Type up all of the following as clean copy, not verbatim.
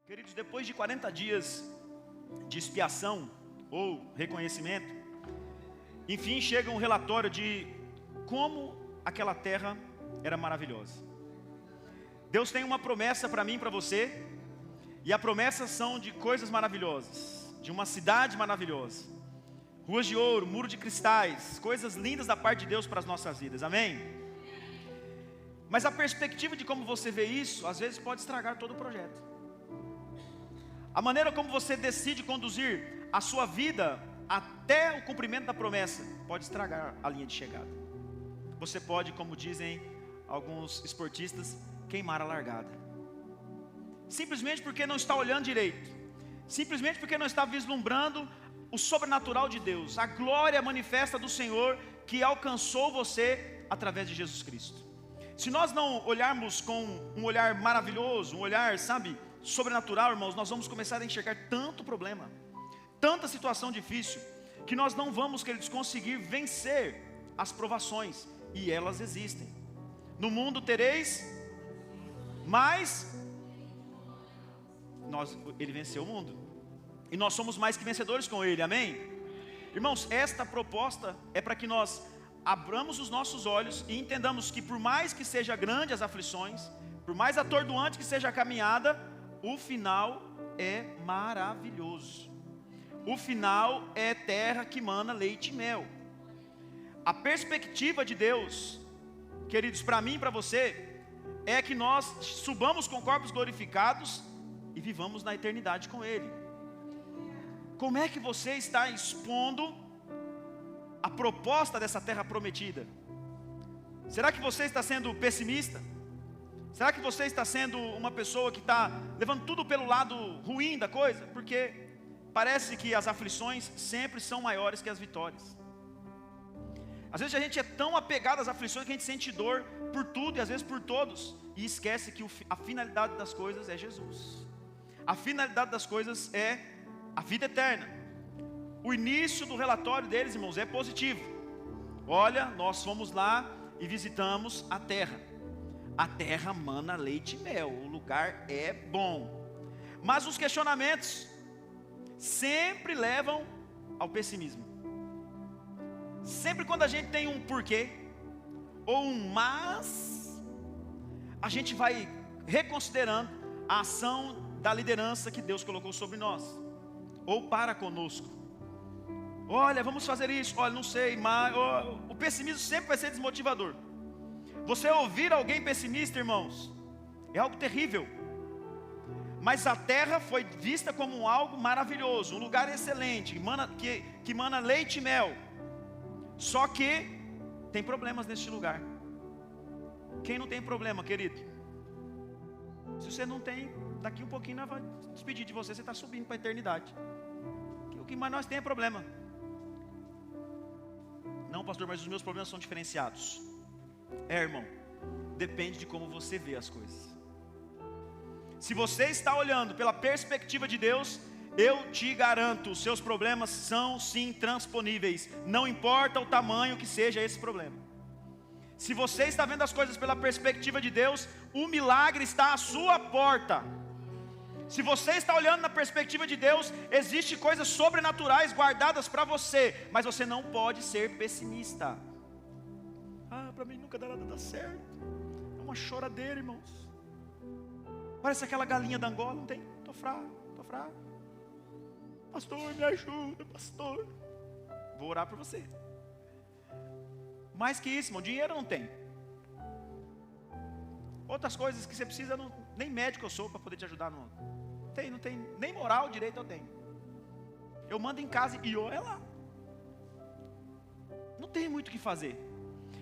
Queridos, depois de 40 dias de expiação ou reconhecimento, enfim chega um relatório de como aquela terra era maravilhosa. Deus tem uma promessa para mim e para você, e a promessa são de coisas maravilhosas, de uma cidade maravilhosa, ruas de ouro, muro de cristais, coisas lindas da parte de Deus para as nossas vidas, amém? Mas a perspectiva de como você vê isso, às vezes pode estragar todo o projeto. A maneira como você decide conduzir a sua vida até o cumprimento da promessa pode estragar a linha de chegada. Você pode, como dizem alguns esportistas, queimar a largada. Simplesmente porque não está olhando direito. Simplesmente porque não está vislumbrando o sobrenatural de Deus, a glória manifesta do Senhor que alcançou você através de Jesus Cristo. Se nós não olharmos com um olhar maravilhoso, um olhar, sobrenatural, irmãos, nós vamos começar a enxergar tanto problema, tanta situação difícil, que nós não vamos, queridos, conseguir vencer as provações, e elas existem. No mundo tereis, mas Ele venceu o mundo, e nós somos mais que vencedores com Ele, amém? Irmãos, esta proposta é para que nós abramos os nossos olhos e entendamos que por mais que seja grande as aflições, por mais atordoante que seja a caminhada, o final é maravilhoso. O final é terra que mana leite e mel. A perspectiva de Deus, queridos, para mim e para você, é que nós subamos com corpos glorificados e vivamos na eternidade com Ele. Como é que você está expondo a proposta dessa terra prometida? Será que você está sendo pessimista? Será que você está sendo uma pessoa que está levando tudo pelo lado ruim da coisa? Porque parece que as aflições sempre são maiores que as vitórias. Às vezes a gente é tão apegado às aflições que a gente sente dor por tudo e às vezes por todos, e esquece que a finalidade das coisas é Jesus. A finalidade das coisas é a vida eterna. O início do relatório deles, irmãos, é positivo. Olha, nós fomos lá e visitamos a terra. A terra mana leite e mel, o lugar é bom. Mas os questionamentos sempre levam ao pessimismo. Sempre quando a gente tem um porquê, ou um mas, a gente vai reconsiderando a ação da liderança que Deus colocou sobre nós, ou para conosco. Olha, vamos fazer isso, olha, não sei, mas o pessimismo sempre vai ser desmotivador. Você ouvir alguém pessimista, irmãos, é algo terrível. Mas a terra foi vista como algo maravilhoso, um lugar excelente, que mana leite e mel. Só que tem problemas neste lugar. Quem não tem problema, querido? Se você não tem, daqui um pouquinho nós vamos despedir de você, você está subindo para a eternidade. O que mais nós temos é problema. Não, pastor, mas os meus problemas são diferenciados. Irmão, depende de como você vê as coisas. Se você está olhando pela perspectiva de Deus, eu te garanto, os seus problemas são sim transponíveis. Não importa o tamanho que seja esse problema. Se você está vendo as coisas pela perspectiva de Deus, o milagre está à sua porta. Se você está olhando na perspectiva de Deus, existem coisas sobrenaturais guardadas para você, mas você não pode ser pessimista. Para mim nunca dá nada dar certo. É uma choradeira, irmãos. Parece aquela galinha da Angola, não tem? Estou fraco. Pastor, me ajuda, pastor. Vou orar por você. Mais que isso, irmão, dinheiro não tem. Outras coisas que você precisa, nem médico eu sou para poder te ajudar. Não tem, nem moral direito eu tenho. Eu mando em casa e olha lá. Não tem muito o que fazer.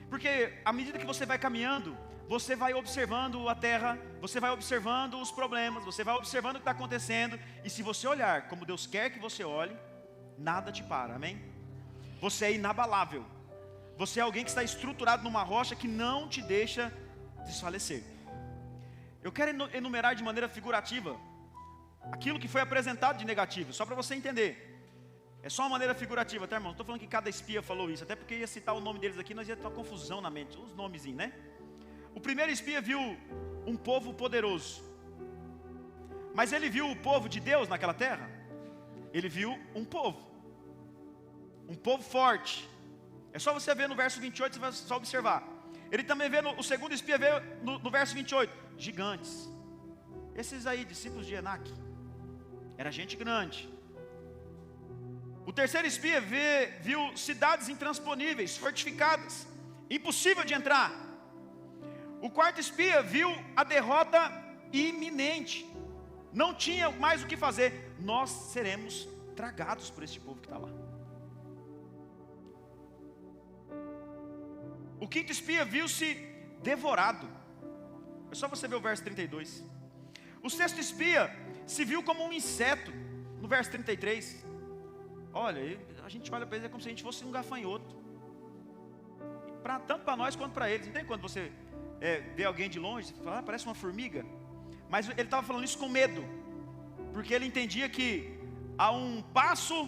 Porque à medida que você vai caminhando, você vai observando a terra, você vai observando os problemas, você vai observando o que está acontecendo. E se você olhar como Deus quer que você olhe, nada te para, amém? Você é inabalável. Você é alguém que está estruturado numa rocha que não te deixa desfalecer. Eu quero enumerar de maneira figurativa aquilo que foi apresentado de negativo, só para você entender. É só uma maneira figurativa, tá, irmão? Não estou falando que cada espia falou isso, até porque ia citar o nome deles aqui, nós ia ter uma confusão na mente, os nomezinhos, né? O primeiro espia viu um povo poderoso, Mas ele viu o povo de Deus naquela terra? Ele viu um povo forte. É só você ver no verso 28, você vai só observar. Ele também vê, o segundo espia vê no verso 28, gigantes. Esses aí, discípulos de Enaque, era gente grande. O terceiro espia viu cidades intransponíveis, fortificadas, impossível de entrar. O quarto espia viu a derrota iminente. Não tinha mais o que fazer. Nós seremos tragados por esse povo que está lá. O quinto espia viu-se devorado. É só você ver o verso 32. O sexto espia se viu como um inseto, no verso 33. Olha, a gente olha para eles, é como se a gente fosse um gafanhoto. Tanto para nós quanto para eles. Não tem quando você vê alguém de longe, você fala, parece uma formiga. Mas ele estava falando isso com medo, porque ele entendia que a um passo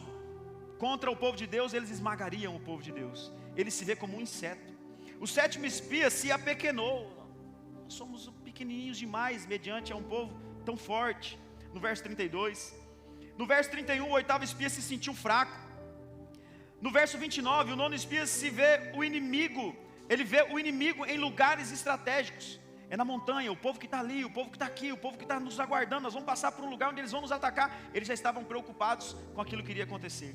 contra o povo de Deus, eles esmagariam o povo de Deus. Ele se vê como um inseto. O sétimo espia se apequenou. Nós somos pequenininhos demais, mediante a um povo tão forte. No verso 32. No verso 31, o oitavo espia se sentiu fraco. No verso 29, o nono espia se vê o inimigo. Ele vê o inimigo em lugares estratégicos. É na montanha, o povo que está ali, o povo que está aqui, o povo que está nos aguardando. Nós vamos passar por um lugar onde eles vão nos atacar. Eles já estavam preocupados com aquilo que iria acontecer.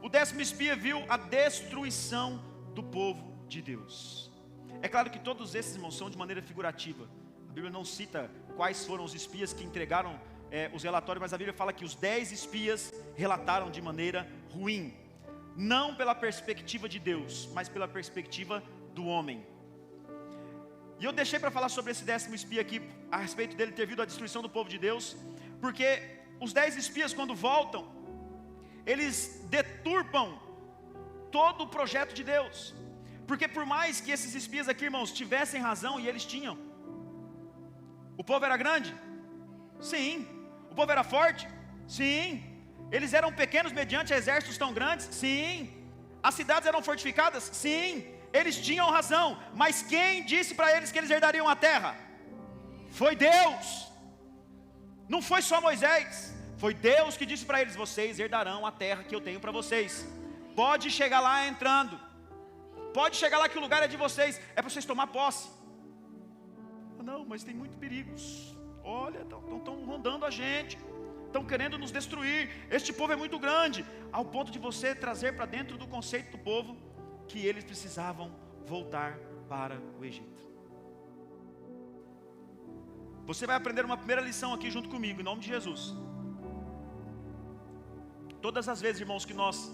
O décimo espia viu a destruição do povo de Deus. É claro que todos esses, irmãos, são de maneira figurativa. A Bíblia não cita quais foram os espias que entregaram os relatórios, mas a Bíblia fala que os 10 espias relataram de maneira ruim. Não pela perspectiva de Deus, mas pela perspectiva do homem. E eu deixei para falar sobre esse décimo espia aqui, a respeito dele ter vindo a destruição do povo de Deus, porque os 10 espias, quando voltam, eles deturpam todo o projeto de Deus. Porque por mais que esses espias aqui, irmãos, tivessem razão, e eles tinham, o povo era grande? Sim. O povo era forte? Sim. Eles eram pequenos mediante exércitos tão grandes? Sim. As cidades eram fortificadas? Sim. Eles tinham razão, mas quem disse para eles que eles herdariam a terra? Foi Deus. Não foi só Moisés, foi Deus que disse para eles: vocês herdarão a terra que eu tenho para vocês. Pode chegar lá entrando, pode chegar lá que o lugar é de vocês, é para vocês tomar posse. Não, mas tem muito perigos. Olha, estão rondando a gente, estão querendo nos destruir. Este povo é muito grande, ao ponto de você trazer para dentro do conceito do povo que eles precisavam voltar para o Egito. Você vai aprender uma primeira lição aqui junto comigo, em nome de Jesus. Todas as vezes, irmãos, que nós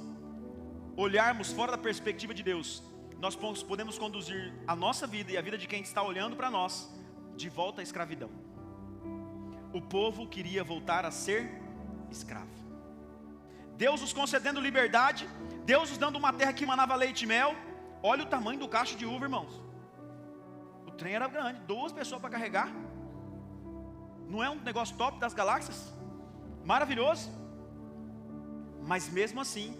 olharmos fora da perspectiva de Deus, nós podemos conduzir a nossa vida e a vida de quem está olhando para nós de volta à escravidão. O povo queria voltar a ser escravo. Deus os concedendo liberdade, Deus os dando uma terra que manava leite e mel. Olha o tamanho do cacho de uva, irmãos. O trem era grande, 2 pessoas para carregar. Não é um negócio top das galáxias? Maravilhoso. Mas mesmo assim,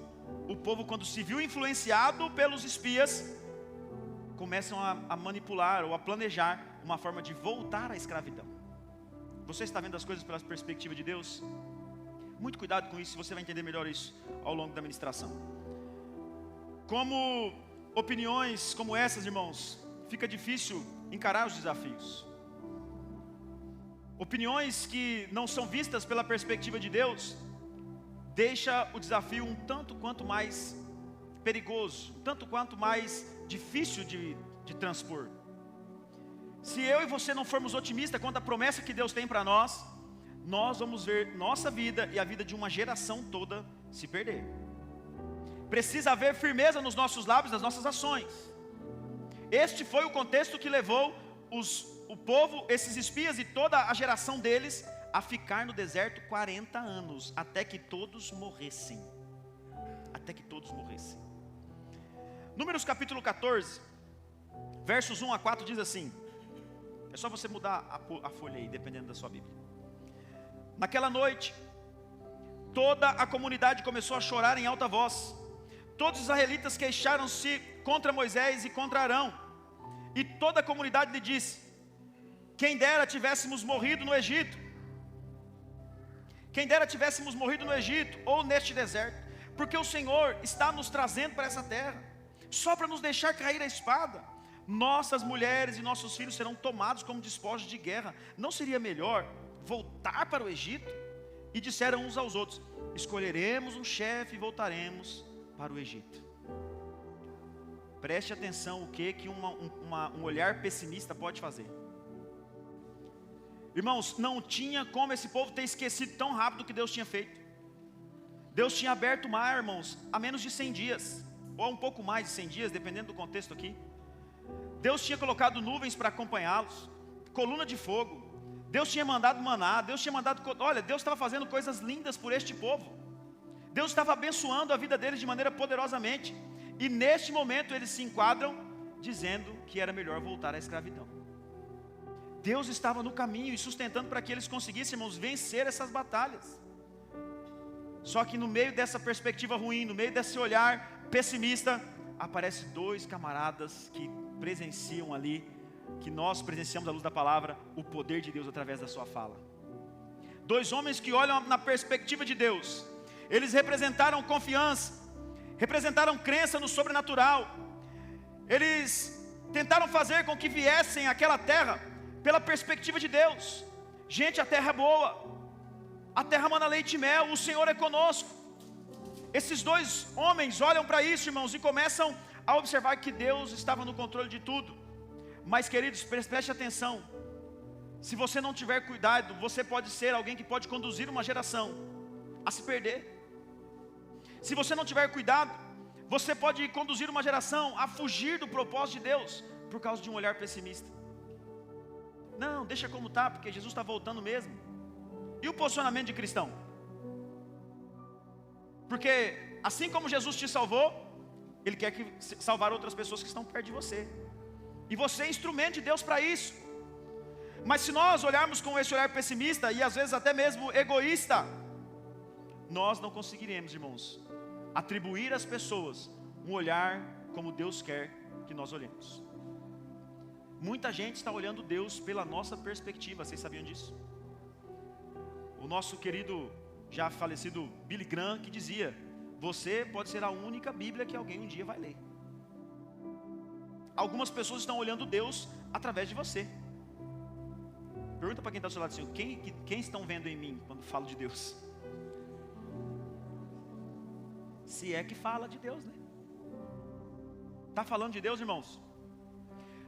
o povo, quando se viu influenciado pelos espias, começam a manipular ou a planejar uma forma de voltar à escravidão. Você está vendo as coisas pela perspectiva de Deus? Muito cuidado com isso, você vai entender melhor isso ao longo da ministração. Como opiniões como essas, irmãos, fica difícil encarar os desafios. Opiniões que não são vistas pela perspectiva de Deus, deixa o desafio um tanto quanto mais perigoso, um tanto quanto mais difícil de transpor. Se eu e você não formos otimistas quanto à promessa que Deus tem para nós, nós vamos ver nossa vida e a vida de uma geração toda se perder. Precisa haver firmeza nos nossos lábios, nas nossas ações. Este foi o contexto que levou o povo, esses espias e toda a geração deles a ficar no deserto 40 anos, até que todos morressem. Até que todos morressem. Números capítulo 14, versos 1 a 4 diz assim. É só você mudar a folha aí, dependendo da sua Bíblia. Naquela noite, toda a comunidade começou a chorar em alta voz. Todos os israelitas queixaram-se contra Moisés e contra Arão. E toda a comunidade lhe disse: quem dera tivéssemos morrido no Egito. Quem dera tivéssemos morrido no Egito ou neste deserto, porque o Senhor está nos trazendo para essa terra, só para nos deixar cair a espada. Nossas mulheres e nossos filhos serão tomados como despojos de guerra. Não seria melhor voltar para o Egito? E disseram uns aos outros: escolheremos um chefe e voltaremos para o Egito. Preste atenção o que um olhar pessimista pode fazer. Irmãos, não tinha como esse povo ter esquecido tão rápido o que Deus tinha feito. Deus tinha aberto o mar, irmãos, há menos de 100 dias, ou um pouco mais de 100 dias, dependendo do contexto aqui. Deus tinha colocado nuvens para acompanhá-los, coluna de fogo. Deus tinha mandado maná, Deus tinha mandado... Olha, Deus estava fazendo coisas lindas por este povo. Deus estava abençoando a vida deles de maneira poderosamente. E neste momento eles se enquadram dizendo que era melhor voltar à escravidão. Deus estava no caminho e sustentando para que eles conseguissem, irmãos, vencer essas batalhas. Só que no meio dessa perspectiva ruim, no meio desse olhar pessimista, aparecem dois camaradas que presenciam ali, que nós presenciamos à luz da palavra, o poder de Deus através da sua fala. Dois homens que olham na perspectiva de Deus. Eles representaram confiança, representaram crença no sobrenatural. Eles tentaram fazer com que viessem àquela terra pela perspectiva de Deus. Gente, a terra é boa, a terra mana leite e mel, o Senhor é conosco. Esses dois homens olham para isso, irmãos, e começam a observar que Deus estava no controle de tudo. Mas, queridos, preste atenção. Se você não tiver cuidado, você pode ser alguém que pode conduzir uma geração a se perder. Se você não tiver cuidado, você pode conduzir uma geração a fugir do propósito de Deus por causa de um olhar pessimista. Não, deixa como está, porque Jesus está voltando mesmo. E o posicionamento de cristão? Porque assim como Jesus te salvou, Ele quer salvar outras pessoas que estão perto de você. E você é instrumento de Deus para isso. Mas se nós olharmos com esse olhar pessimista e às vezes até mesmo egoísta, nós não conseguiremos, irmãos, atribuir às pessoas um olhar como Deus quer que nós olhemos. Muita gente está olhando Deus pela nossa perspectiva, vocês sabiam disso? O nosso querido, já falecido Billy Graham, que dizia: você pode ser a única Bíblia que alguém um dia vai ler. Algumas pessoas estão olhando Deus através de você. Pergunta para quem está do seu lado assim: quem estão vendo em mim quando falo de Deus? Se é que fala de Deus, né? Está falando de Deus, irmãos?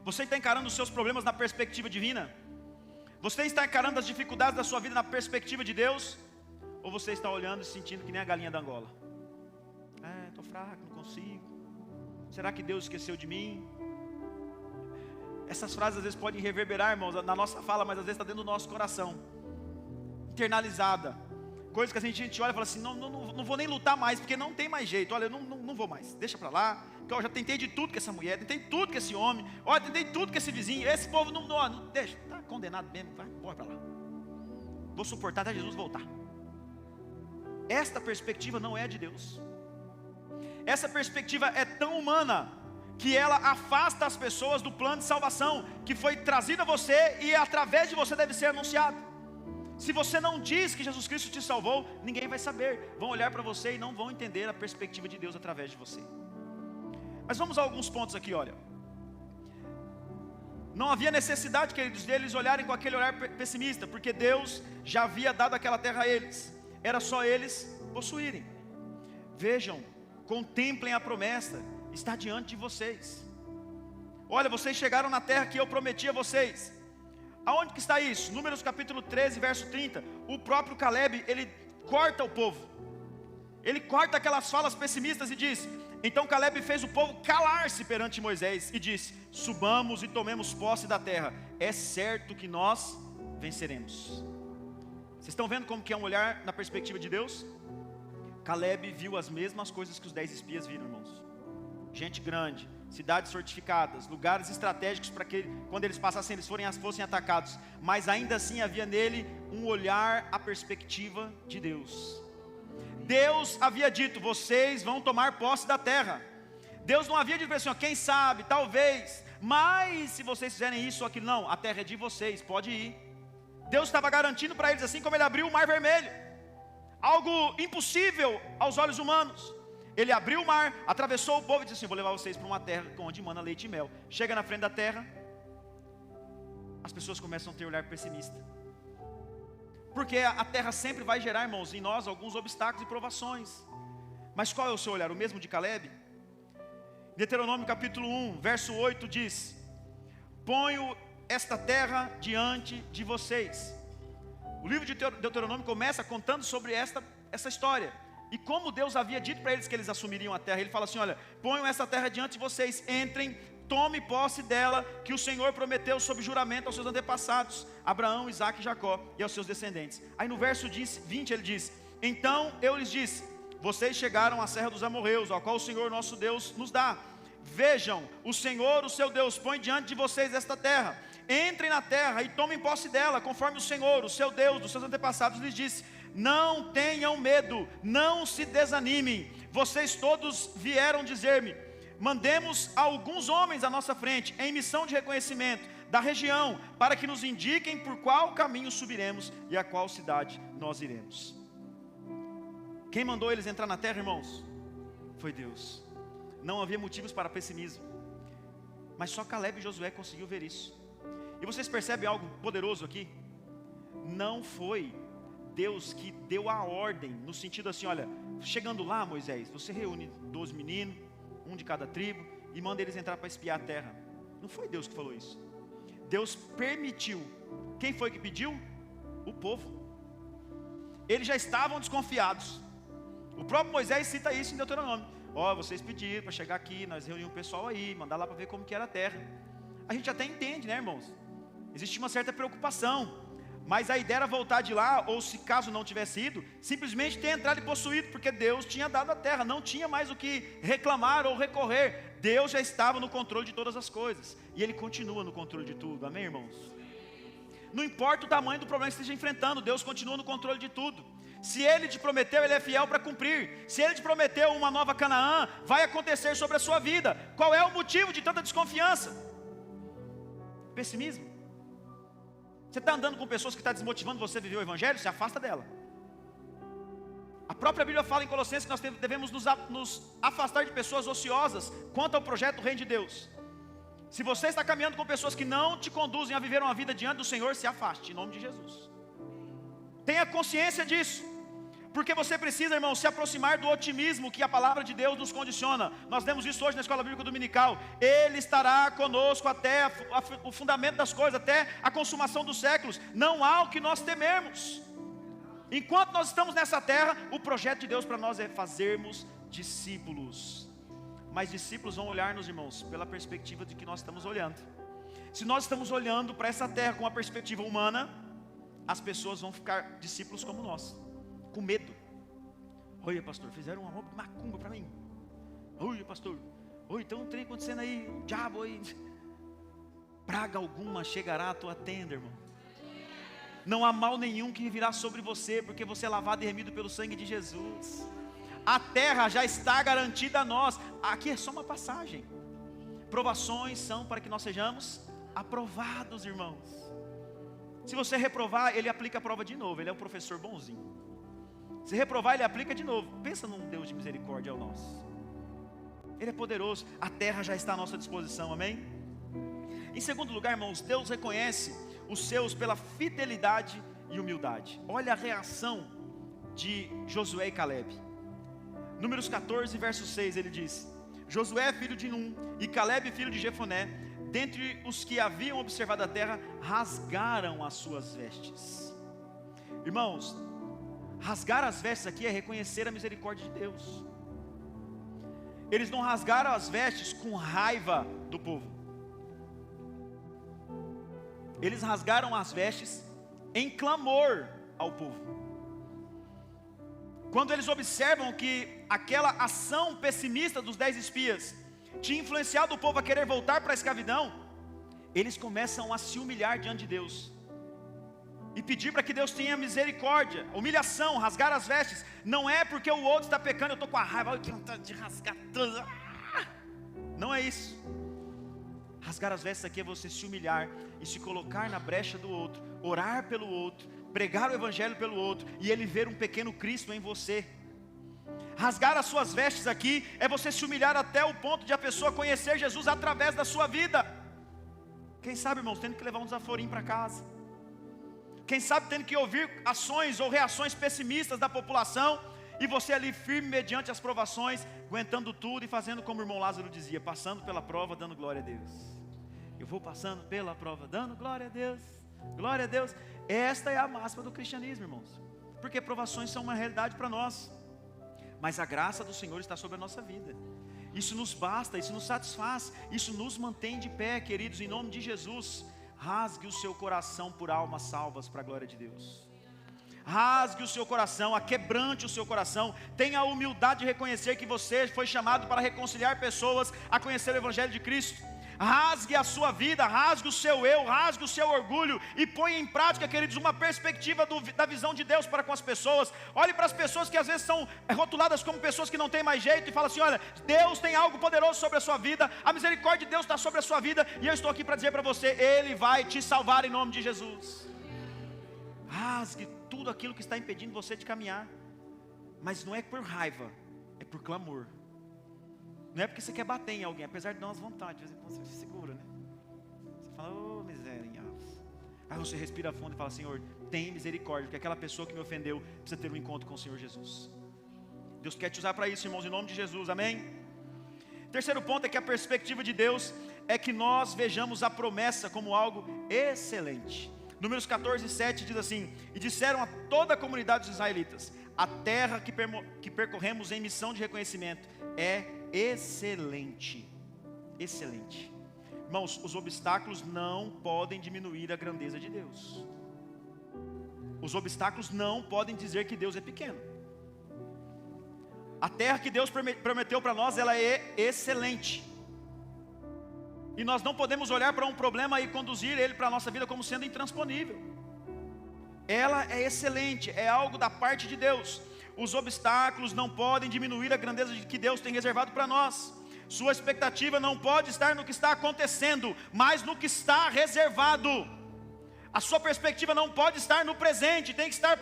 Você está encarando os seus problemas na perspectiva divina? Você está encarando as dificuldades da sua vida na perspectiva de Deus? Ou você está olhando e sentindo que nem a galinha da Angola? Estou fraco, não consigo. Será que Deus esqueceu de mim? Essas frases às vezes podem reverberar, irmãos, na nossa fala, mas às vezes está dentro do nosso coração, internalizada. Coisas que a gente olha e fala assim: não vou nem lutar mais, porque não tem mais jeito. Olha, eu não vou mais, deixa para lá. Porque eu já tentei de tudo com essa mulher, tentei tudo com esse homem, olha, tentei tudo com esse vizinho. Esse povo não deixa, está condenado mesmo, vai, bora para lá. Vou suportar até Jesus voltar. Esta perspectiva não é de Deus. Essa perspectiva é tão humana que ela afasta as pessoas do plano de salvação que foi trazido a você e através de você deve ser anunciado. Se você não diz que Jesus Cristo te salvou, ninguém vai saber. Vão olhar para você e não vão entender a perspectiva de Deus através de você. Mas vamos a alguns pontos aqui, olha. Não havia necessidade, queridos, deles olharem com aquele olhar pessimista, porque Deus já havia dado aquela terra a eles. Era só eles possuírem. Vejam, contemplem a promessa, está diante de vocês. Olha, vocês chegaram na terra que eu prometi a vocês. Aonde que está isso? Números capítulo 13, verso 30. O próprio Caleb, ele corta o povo. Ele corta aquelas falas pessimistas e diz: então Caleb fez o povo calar-se perante Moisés e disse: subamos e tomemos posse da terra. É certo que nós venceremos. Vocês estão vendo como que é um olhar na perspectiva de Deus? Caleb viu as mesmas coisas que os 10 espias viram, irmãos. Gente grande, cidades fortificadas, lugares estratégicos para que quando eles passassem eles fossem atacados. Mas ainda assim havia nele um olhar à perspectiva de Deus. Deus havia dito: vocês vão tomar posse da terra. Deus não havia dito assim: quem sabe, talvez, mas se vocês fizerem isso ou aquilo. Não, a terra é de vocês, pode ir. Deus estava garantindo para eles, assim como Ele abriu o Mar Vermelho. algo impossível aos olhos humanos. Ele abriu o mar, atravessou o povo e disse assim: vou levar vocês para uma terra onde mana leite e mel. Chega na frente da terra, as pessoas começam a ter um olhar pessimista. Porque a terra sempre vai gerar, irmãos, em nós alguns obstáculos e provações. Mas qual é o seu olhar? O mesmo de Caleb? Deuteronômio capítulo 1, verso 8 diz: ponho esta terra diante de vocês. O livro de Deuteronômio começa contando sobre essa história. E como Deus havia dito para eles que eles assumiriam a terra. Ele fala assim: olha, ponho essa terra diante de vocês, entrem, tome posse dela, que o Senhor prometeu sob juramento aos seus antepassados, Abraão, Isaque e Jacó, e aos seus descendentes. Aí no verso 20 ele diz: então eu lhes disse, vocês chegaram à serra dos amorreus, ao qual o Senhor nosso Deus nos dá. Vejam, o Senhor, o seu Deus, põe diante de vocês esta terra. Entrem na terra e tomem posse dela, conforme o Senhor, o seu Deus, dos seus antepassados lhes disse. Não tenham medo, não se desanimem. Vocês todos vieram dizer-me: mandemos alguns homens à nossa frente, em missão de reconhecimento da região, para que nos indiquem por qual caminho subiremos e a qual cidade nós iremos. Quem mandou eles entrar na terra, irmãos? Foi Deus. Não havia motivos para pessimismo. Mas só Caleb e Josué conseguiu ver isso. E vocês percebem algo poderoso aqui? Não foi Deus que deu a ordem, no sentido assim: olha, chegando lá, Moisés, você reúne 12 meninos, um de cada tribo, e manda eles entrar para espiar a terra. Não foi Deus que falou isso. Deus permitiu. Quem foi que pediu? O povo. Eles já estavam desconfiados. O próprio Moisés cita isso em Deuteronômio. Ó, vocês pediram para chegar aqui, nós reunimos o pessoal aí, mandar lá para ver como que era a terra. A gente até entende, né, irmãos? Existia uma certa preocupação. Mas a ideia era voltar de lá, ou se caso não tivesse ido, simplesmente ter entrado e possuído, porque Deus tinha dado a terra, não tinha mais o que reclamar ou recorrer. Deus já estava no controle de todas as coisas, e Ele continua no controle de tudo, amém, irmãos? Não importa o tamanho do problema que você esteja enfrentando, Deus continua no controle de tudo. Se Ele te prometeu, Ele é fiel para cumprir. Se Ele te prometeu uma nova Canaã, vai acontecer sobre a sua vida. Qual é o motivo de tanta desconfiança? Pessimismo. Você está andando com pessoas que estão desmotivando você a viver o Evangelho? Se afasta dela. A própria Bíblia fala em Colossenses que nós devemos nos afastar de pessoas ociosas quanto ao projeto do Reino de Deus. Se você está caminhando com pessoas que não te conduzem a viver uma vida diante do Senhor, se afaste, em nome de Jesus. Tenha consciência disso. Porque você precisa, irmão, se aproximar do otimismo que a palavra de Deus nos condiciona. Nós vemos isso hoje na Escola Bíblica Dominical. Ele estará conosco até o fundamento das coisas, até a consumação dos séculos. Não há o que nós temermos. Enquanto nós estamos nessa terra, o projeto de Deus para nós é fazermos discípulos. Mas discípulos vão olhar-nos, irmãos, pela perspectiva de que nós estamos olhando. Se nós estamos olhando para essa terra com uma perspectiva humana, as pessoas vão ficar discípulos como nós, com medo. Oi, pastor, fizeram uma macumba para mim. Oi, pastor. Oi, então um trem acontecendo aí, o diabo aí. Praga alguma chegará à tua tenda, irmão. Não há mal nenhum que virá sobre você, porque você é lavado e remido pelo sangue de Jesus. A terra já está garantida a nós. Aqui é só uma passagem. Provações são para que nós sejamos aprovados, irmãos. Se você reprovar, Ele aplica a prova de novo. Ele é um professor bonzinho. Se reprovar, Ele aplica de novo. Pensa num Deus de misericórdia ao nosso. Ele é poderoso. A terra já está à nossa disposição, amém? Em segundo lugar, irmãos, Deus reconhece os seus pela fidelidade e humildade. Olha a reação de Josué e Caleb. Números 14, verso 6, ele diz: Josué, filho de Num, e Caleb, filho de Jefoné, dentre os que haviam observado a terra, rasgaram as suas vestes. Irmãos, rasgar as vestes aqui é reconhecer a misericórdia de Deus. Eles não rasgaram as vestes com raiva do povo. Eles rasgaram as vestes em clamor ao povo. Quando eles observam que aquela ação pessimista dos 10 espias tinha influenciado o povo a querer voltar para a escravidão, eles começam a se humilhar diante de Deus e pedir para que Deus tenha misericórdia. Humilhação, rasgar as vestes, não é porque o outro está pecando, eu estou com a raiva, que vontade de rasgar tudo. Não é isso. Rasgar as vestes aqui é você se humilhar e se colocar na brecha do outro, orar pelo outro, pregar o evangelho pelo outro, e ele ver um pequeno Cristo em você. Rasgar as suas vestes aqui, é você se humilhar até o ponto de a pessoa conhecer Jesus através da sua vida. Quem sabe, irmãos, tendo que levar um desaforinho para casa. Quem sabe tendo que ouvir ações ou reações pessimistas da população, e você ali firme mediante as provações, aguentando tudo e fazendo como o irmão Lázaro dizia, passando pela prova, dando glória a Deus. Eu vou passando pela prova, dando glória a Deus, glória a Deus. Esta é a máxima do cristianismo, irmãos, porque provações são uma realidade para nós, mas a graça do Senhor está sobre a nossa vida. Isso nos basta, isso nos satisfaz, isso nos mantém de pé, queridos, em nome de Jesus. Rasgue o seu coração por almas salvas para a glória de Deus. Rasgue o seu coração, aquebrante o seu coração. Tenha a humildade de reconhecer que você foi chamado para reconciliar pessoas a conhecer o Evangelho de Cristo. Rasgue a sua vida, rasgue o seu eu, rasgue o seu orgulho e ponha em prática, queridos, uma perspectiva da visão de Deus para com as pessoas. Olhe para as pessoas que às vezes são rotuladas como pessoas que não têm mais jeito e fala assim, olha, Deus tem algo poderoso sobre a sua vida, a misericórdia de Deus está sobre a sua vida, e eu estou aqui para dizer para você, Ele vai te salvar em nome de Jesus. Rasgue tudo aquilo que está impedindo você de caminhar, mas não é por raiva, é por clamor. Não é porque você quer bater em alguém, apesar de dar umas vontades, de vez em quando você se segura, né? Você fala, ô miséria. Aí você respira fundo e fala, Senhor, tem misericórdia, porque aquela pessoa que me ofendeu precisa ter um encontro com o Senhor Jesus. Deus quer te usar para isso, irmãos, em nome de Jesus, amém? Terceiro ponto é que a perspectiva de Deus é que nós vejamos a promessa como algo excelente. Números 14, 7 diz assim, e disseram a toda a comunidade dos israelitas, a terra que percorremos em missão de reconhecimento é excelente, excelente. Irmãos, os obstáculos não podem diminuir a grandeza de Deus. Os obstáculos não podem dizer que Deus é pequeno. A terra que Deus prometeu para nós, ela é excelente. E nós não podemos olhar para um problema e conduzir ele para a nossa vida como sendo intransponível. Ela é excelente, é algo da parte de Deus. Os obstáculos não podem diminuir a grandeza que Deus tem reservado para nós. Sua expectativa não pode estar no que está acontecendo, mas no que está reservado. A sua perspectiva não pode estar no presente, tem que estar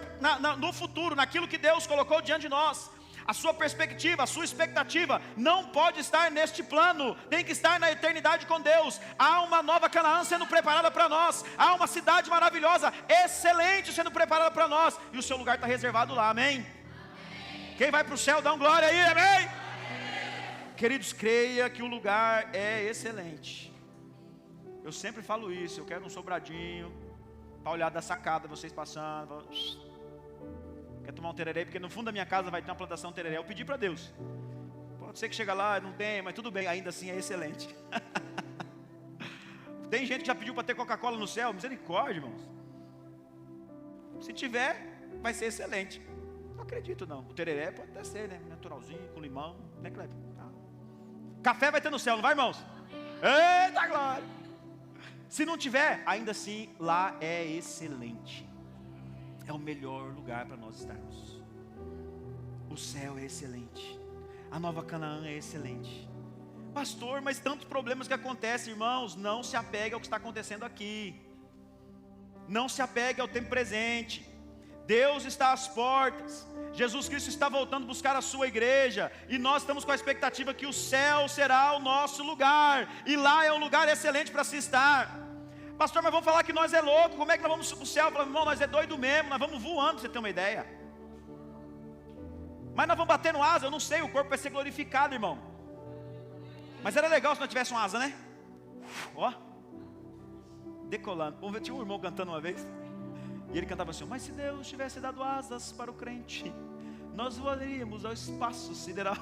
no futuro, naquilo que Deus colocou diante de nós. A sua perspectiva, a sua expectativa não pode estar neste plano, tem que estar na eternidade com Deus. Há uma nova Canaã sendo preparada para nós, há uma cidade maravilhosa, excelente sendo preparada para nós, e o seu lugar está reservado lá, amém? Quem vai para o céu, dá um glória aí, amém? Queridos, creia que o lugar é excelente. Eu sempre falo isso, eu quero um sobradinho, para olhar da sacada, vocês passando, quer tomar um tereré, porque no fundo da minha casa vai ter uma plantação de tereré. Eu pedi para Deus, pode ser que chega lá, não tem, mas tudo bem, ainda assim é excelente. Tem gente que já pediu para ter Coca-Cola no céu, misericórdia, irmãos. Se tiver, vai ser excelente. Não acredito não, o tereré pode até ser, né, naturalzinho, com limão, né, Cleber? Café vai ter no céu, não vai, irmãos? Eita glória! Se não tiver, ainda assim, lá é excelente. É o melhor lugar para nós estarmos. O céu é excelente. A nova Canaã é excelente. Pastor, mas tantos problemas que acontecem, irmãos, não se apegue ao que está acontecendo aqui. Não se apegue ao tempo presente. Deus está às portas. Jesus Cristo está voltando buscar a sua igreja. E nós estamos com a expectativa que o céu será o nosso lugar. E lá é um lugar excelente para se estar. Pastor, mas vamos falar que nós é louco, como é que nós vamos para o céu? Falamos, irmão, nós é doido mesmo, nós vamos voando, para você ter uma ideia. Mas nós vamos batendo asa, eu não sei, o corpo vai ser glorificado, irmão. Mas era legal se nós tivéssemos uma asa, né? Ó, decolando. Tinha um irmão cantando uma vez, e ele cantava assim, mas se Deus tivesse dado asas para o crente, nós voaríamos ao espaço sideral.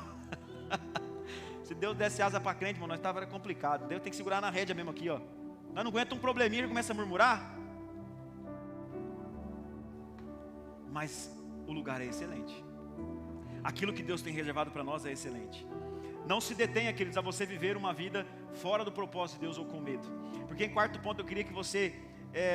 Se Deus desse asa para crente, irmão, nós estava complicado. Deus tem que segurar na rédea mesmo aqui, ó. Nós não aguenta um probleminha e começa a murmurar. Mas o lugar é excelente. Aquilo que Deus tem reservado para nós é excelente. Não se detenha, queridos, a você viver uma vida fora do propósito de Deus ou com medo. Porque em quarto ponto eu queria que você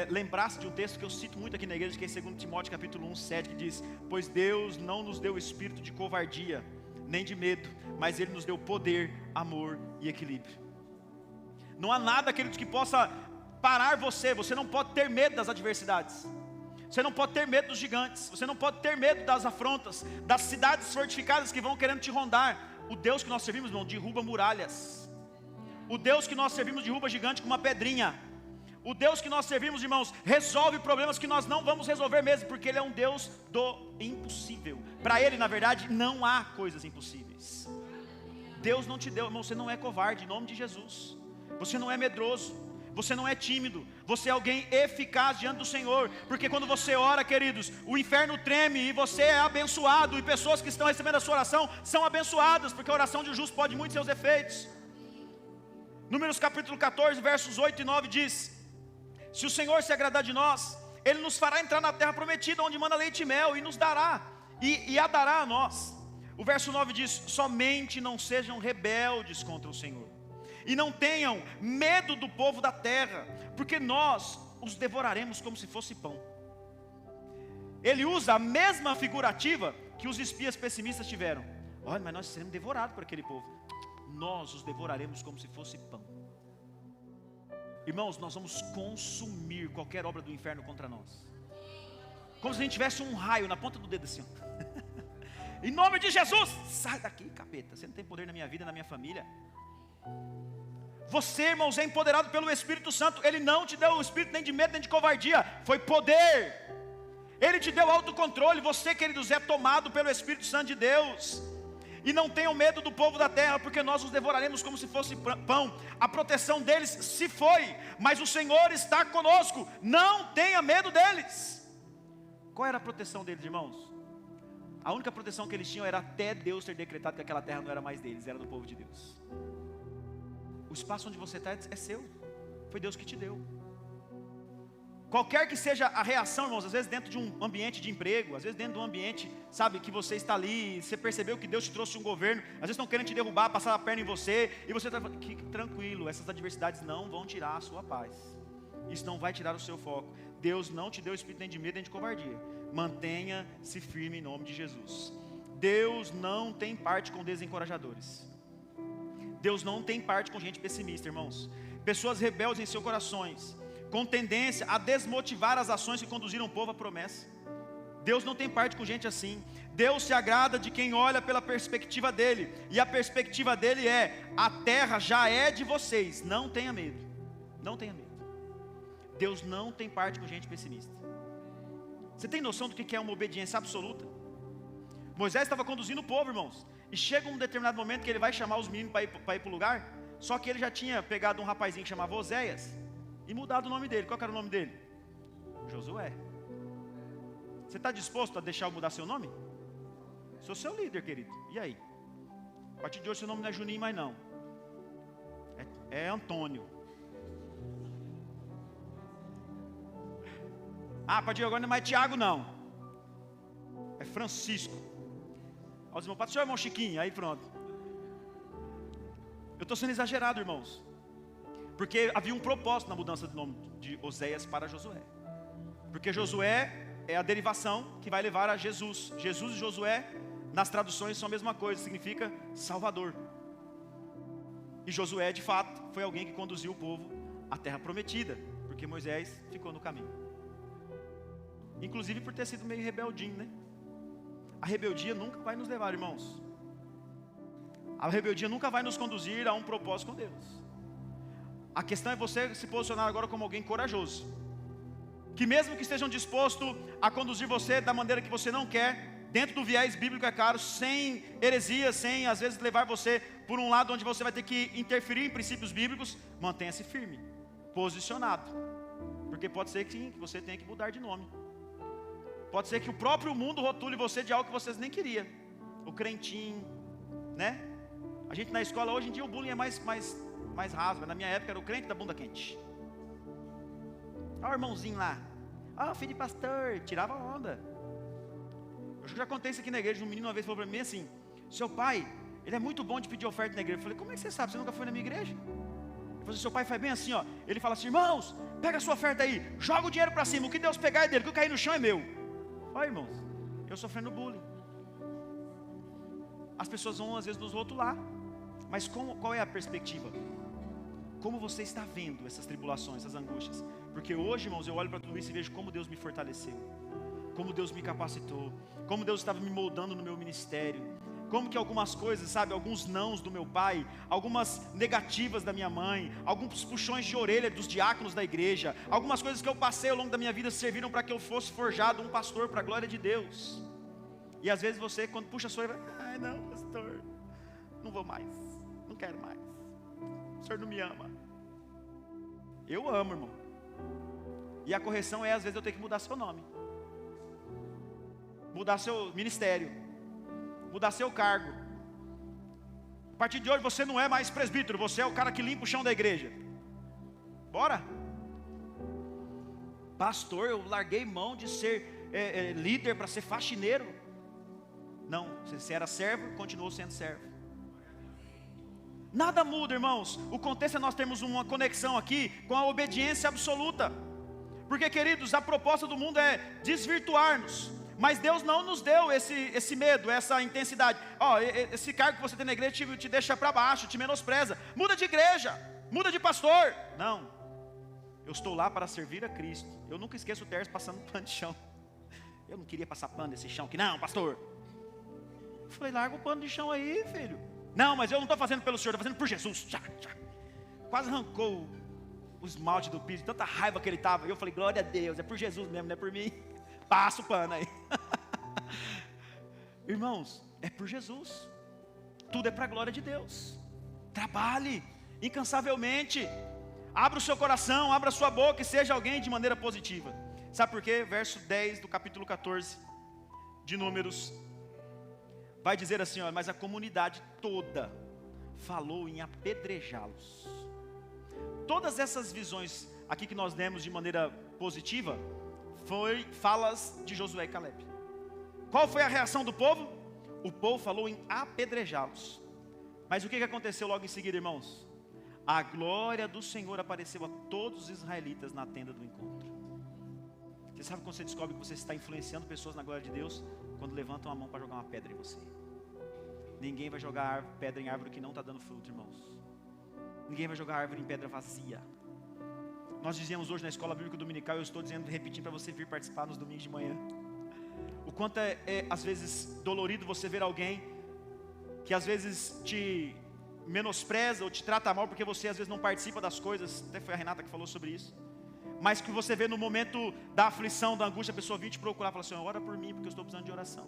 lembrasse de um texto que eu cito muito aqui na igreja, que é em 2 Timóteo capítulo 1, 7, que diz, pois Deus não nos deu espírito de covardia, nem de medo, mas Ele nos deu poder, amor e equilíbrio. Não há nada, queridos, que possa parar você. Você não pode ter medo das adversidades. Você não pode ter medo dos gigantes. Você não pode ter medo das afrontas, das cidades fortificadas que vão querendo te rondar. O Deus que nós servimos, irmão, derruba muralhas. O Deus que nós servimos derruba gigante com uma pedrinha. O Deus que nós servimos, irmãos, resolve problemas que nós não vamos resolver mesmo, porque Ele é um Deus do impossível. Para Ele, na verdade, não há coisas impossíveis. Deus não te deu, irmão, você não é covarde, em nome de Jesus. Você não é medroso, você não é tímido, você é alguém eficaz diante do Senhor. Porque quando você ora, queridos, o inferno treme e você é abençoado. E pessoas que estão recebendo a sua oração são abençoadas, porque a oração de um justo pode muito seus efeitos. Números capítulo 14, versos 8 e 9 diz: se o Senhor se agradar de nós, Ele nos fará entrar na terra prometida, onde manda leite e mel, e nos dará, e a dará a nós. O verso 9 diz: somente não sejam rebeldes contra o Senhor, e não tenham medo do povo da terra, porque nós os devoraremos como se fosse pão. Ele usa a mesma figurativa que os espias pessimistas tiveram. Olha, mas nós seremos devorados por aquele povo. Nós os devoraremos como se fosse pão. Irmãos, nós vamos consumir qualquer obra do inferno contra nós. Como se a gente tivesse um raio na ponta do dedo assim, ó. Em nome de Jesus, sai daqui, capeta. Você não tem poder na minha vida, na minha família. Você, irmãos, é empoderado pelo Espírito Santo. Ele não te deu o espírito nem de medo, nem de covardia. Foi poder. Ele te deu autocontrole. Você, queridos, é tomado pelo Espírito Santo de Deus. E não tenham medo do povo da terra, porque nós os devoraremos como se fosse pão. A proteção deles se foi, mas o Senhor está conosco. Não tenha medo deles. Qual era a proteção deles, irmãos? A única proteção que eles tinham era até Deus ter decretado que aquela terra não era mais deles, era do povo de Deus. O espaço onde você está é seu. Foi Deus que te deu. Qualquer que seja a reação, irmãos, às vezes dentro de um ambiente de emprego, às vezes dentro de um ambiente, sabe, que você está ali, você percebeu que Deus te trouxe um governo, às vezes estão querendo te derrubar, passar a perna em você, e você está falando, tranquilo, essas adversidades não vão tirar a sua paz, isso não vai tirar o seu foco. Deus não te deu espírito nem de medo nem de covardia. Mantenha-se firme em nome de Jesus. Deus não tem parte com desencorajadores. Deus não tem parte com gente pessimista, irmãos. Pessoas rebeldes em seus corações, com tendência a desmotivar as ações que conduziram o povo à promessa. Deus não tem parte com gente assim. Deus se agrada de quem olha pela perspectiva dele. E a perspectiva dele é: a terra já é de vocês, não tenha medo. Não tenha medo. Deus não tem parte com gente pessimista. Você tem noção do que é uma obediência absoluta? Moisés estava conduzindo o povo, irmãos, e chega um determinado momento que ele vai chamar os meninos para ir para o lugar. Só que ele já tinha pegado um rapazinho que chamava Oséias e mudado o nome dele. Qual que era o nome dele? Josué. Você está disposto a deixar eu mudar seu nome? Sou seu líder, querido. E aí? A partir de hoje seu nome não é Juninho mais não. É Antônio. A partir de agora não é mais Tiago não. É Francisco. Aí os irmãos, para o seu irmão Chiquinho. Aí pronto. Eu estou sendo exagerado, irmãos. Porque havia um propósito na mudança do nome de Oséias para Josué. Porque Josué é a derivação que vai levar a Jesus. Jesus e Josué, nas traduções, são a mesma coisa, significa Salvador. E Josué, de fato, foi alguém que conduziu o povo à terra prometida, porque Moisés ficou no caminho. Inclusive por ter sido meio rebeldinho, né? A rebeldia nunca vai nos levar, irmãos. A rebeldia nunca vai nos conduzir a um propósito com Deus. A questão é você se posicionar agora como alguém corajoso, que mesmo que estejam dispostos a conduzir você da maneira que você não quer, dentro do viés bíblico, é claro, sem heresia, sem às vezes levar você por um lado onde você vai ter que interferir em princípios bíblicos, mantenha-se firme, posicionado, porque pode ser que sim, que você tenha que mudar de nome. Pode ser que o próprio mundo rotule você de algo que vocês nem queriam. O crentinho, né? A gente na escola, hoje em dia o bullying é mais raso, mas na minha época era o crente da bunda quente. Olha o irmãozinho lá. Olha o filho de pastor, tirava onda. Eu já contei isso aqui na igreja. Um menino uma vez falou para mim assim: seu pai, ele é muito bom de pedir oferta na igreja. Eu falei: como é que você sabe? Você nunca foi na minha igreja? Ele falou: seu pai faz bem assim, ó. Ele fala assim: irmãos, pega a sua oferta aí, joga o dinheiro para cima, o que Deus pegar é dele, o que cair no chão é meu. Olha, irmãos, eu sofrendo bullying. As pessoas vão às vezes nos rotular, mas qual é a perspectiva? como você está vendo essas tribulações, essas angústias? Porque hoje, irmãos, eu olho para tudo isso e vejo como Deus me fortaleceu, como Deus me capacitou, como Deus estava me moldando no meu ministério, como que algumas coisas, sabe, alguns nãos do meu pai, algumas negativas da minha mãe, alguns puxões de orelha dos diáconos da igreja, algumas coisas que eu passei ao longo da minha vida serviram para que eu fosse forjado um pastor para a glória de Deus. E às vezes você, quando puxa a sua orelha, ai não, pastor, não vou mais, não quero mais, o senhor não me ama. Eu amo, irmão. E a correção é, às vezes, eu tenho que mudar seu nome, mudar seu ministério, mudar seu cargo. A partir de hoje você não é mais presbítero, você é o cara que limpa o chão da igreja. Bora? Pastor, eu larguei mão de ser líder para ser faxineiro. Não, você era servo, continuou sendo servo. Nada muda, irmãos. O contexto é nós termos uma conexão aqui com a obediência absoluta. Porque, queridos, a proposta do mundo é desvirtuar-nos. Mas Deus não nos deu esse medo, essa intensidade. Esse cargo que você tem na igreja te deixa para baixo, te menospreza. Muda de igreja, muda de pastor. Não, eu estou lá para servir a Cristo. Eu nunca esqueço o Terço passando pano de chão. Eu não queria passar pano desse chão aqui, não, pastor. Eu falei, larga o pano de chão aí, filho. Não, mas eu não estou fazendo pelo Senhor, estou fazendo por Jesus. Quase arrancou o esmalte do piso, tanta raiva que ele estava. Eu falei, glória a Deus, é por Jesus mesmo, não é por mim. Passa o pano aí. Irmãos, é por Jesus. Tudo é para a glória de Deus. Trabalhe incansavelmente. Abra o seu coração, abra a sua boca e seja alguém de maneira positiva. Sabe por quê? Verso 10 do capítulo 14 de Números vai dizer assim, ó, mas a comunidade toda falou em apedrejá-los. Todas essas visões aqui que nós demos de maneira positiva foi falas de Josué e Caleb. Qual foi a reação do povo? O povo falou em apedrejá-los. Mas o que aconteceu logo em seguida, irmãos? A glória do Senhor apareceu a todos os israelitas na tenda do encontro. Você sabe quando você descobre que você está influenciando pessoas na glória de Deus? Quando levantam a mão para jogar uma pedra em você. Ninguém vai jogar pedra em árvore que não está dando fruto, irmãos. Ninguém vai jogar árvore em pedra vazia. Nós dizíamos hoje na escola bíblica dominical, eu estou dizendo, repetindo para você vir participar nos domingos de manhã. O quanto é às vezes dolorido você ver alguém que às vezes te menospreza ou te trata mal porque você às vezes não participa das coisas. Até foi a Renata que falou sobre isso. Mas que você vê no momento da aflição, da angústia, a pessoa vir te procurar e falar assim, ora por mim porque eu estou precisando de oração.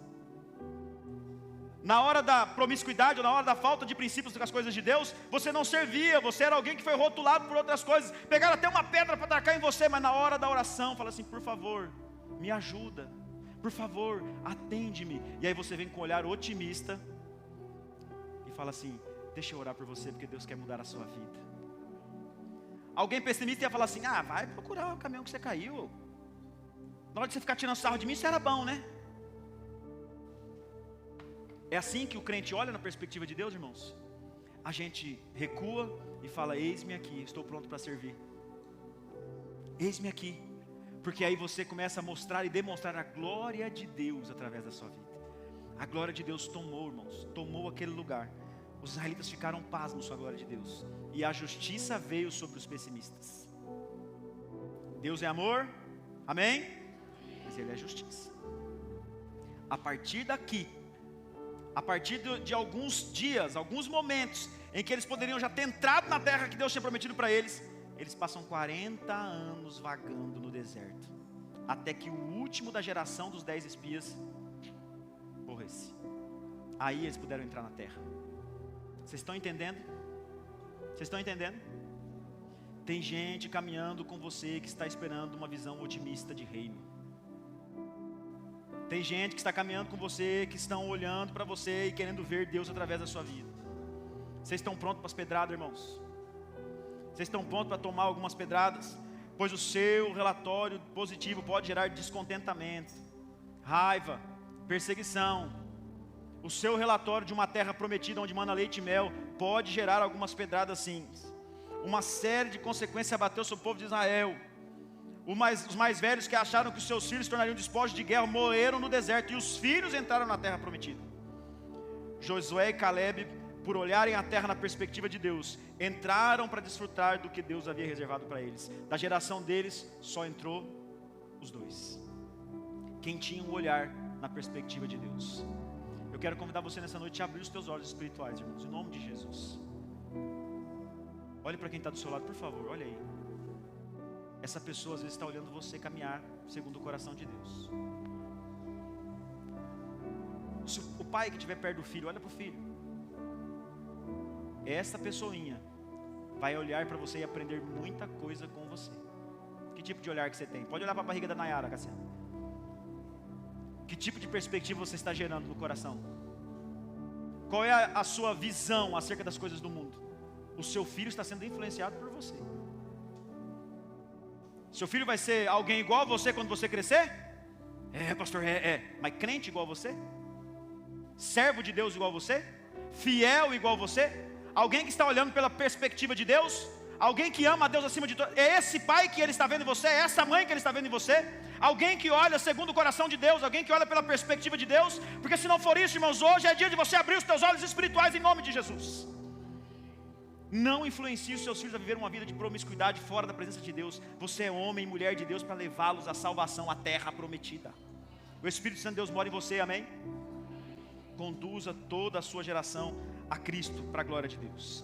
Na hora da promiscuidade, ou na hora da falta de princípios das coisas de Deus, você não servia, você era alguém que foi rotulado por outras coisas. Pegaram até uma pedra para atacar em você, mas na hora da oração, fala assim, por favor, me ajuda. Por favor, atende-me. E aí você vem com um olhar otimista e fala assim, deixa eu orar por você, porque Deus quer mudar a sua vida. Alguém pessimista ia falar assim, vai procurar o caminhão que você caiu. Na hora de você ficar tirando sarro de mim, isso era bom, né? É assim que o crente olha na perspectiva de Deus, irmãos? A gente recua e fala, eis-me aqui, estou pronto para servir. Eis-me aqui. Porque aí você começa a mostrar e demonstrar a glória de Deus através da sua vida. A glória de Deus tomou, irmãos, tomou aquele lugar. Os israelitas ficaram pasmos com a glória de Deus. E a justiça veio sobre os pessimistas. Deus é amor, amém? Mas Ele é justiça. A partir daqui, a partir de alguns dias, alguns momentos, em que eles poderiam já ter entrado na terra que Deus tinha prometido para eles, eles passam 40 anos vagando no deserto, até que o último da geração dos 10 espias morresse. Aí eles puderam entrar na terra. Vocês estão entendendo? Vocês estão entendendo? Tem gente caminhando com você que está esperando uma visão otimista de reino. Tem gente que está caminhando com você, que estão olhando para você e querendo ver Deus através da sua vida. Vocês estão prontos para as pedradas, irmãos? Vocês estão prontos para tomar algumas pedradas? Pois o seu relatório positivo pode gerar descontentamento, raiva, perseguição. O seu relatório de uma terra prometida onde mana leite e mel pode gerar algumas pedradas sim. Uma série de consequências abateu sobre o povo de Israel. Os mais velhos que acharam que os seus filhos se tornariam despojos de guerra morreram no deserto e os filhos entraram na terra prometida. Josué e Caleb por olharem a terra na perspectiva de Deus, entraram para desfrutar do que Deus havia reservado para eles. Da geração deles, só entrou os dois. Quem tinha um olhar na perspectiva de Deus. Eu quero convidar você nessa noite a abrir os teus olhos espirituais, irmãos, em nome de Jesus. Olhe para quem está do seu lado, por favor, olha aí. Essa pessoa às vezes está olhando você caminhar segundo o coração de Deus. Se o pai que estiver perto do filho, olha para o filho. Essa pessoinha vai olhar para você e aprender muita coisa com você. Que tipo de olhar que você tem? Pode olhar para a barriga da Nayara, Cassiano. Que tipo de perspectiva você está gerando no coração? Qual é a sua visão acerca das coisas do mundo? O seu filho está sendo influenciado por você. Seu filho vai ser alguém igual a você quando você crescer? Pastor, mas crente igual a você? Servo de Deus igual a você? Fiel igual a você? Alguém que está olhando pela perspectiva de Deus? Alguém que ama a Deus acima de tudo? É esse pai que ele está vendo em você? É essa mãe que ele está vendo em você? Alguém que olha segundo o coração de Deus? Alguém que olha pela perspectiva de Deus? Porque se não for isso, irmãos, hoje é dia de você abrir os teus olhos espirituais em nome de Jesus. Não influencie os seus filhos a viver uma vida de promiscuidade fora da presença de Deus. Você é homem e mulher de Deus para levá-los à salvação, à terra prometida. O Espírito Santo de Deus mora em você, amém? Conduza toda a sua geração a Cristo, para a glória de Deus.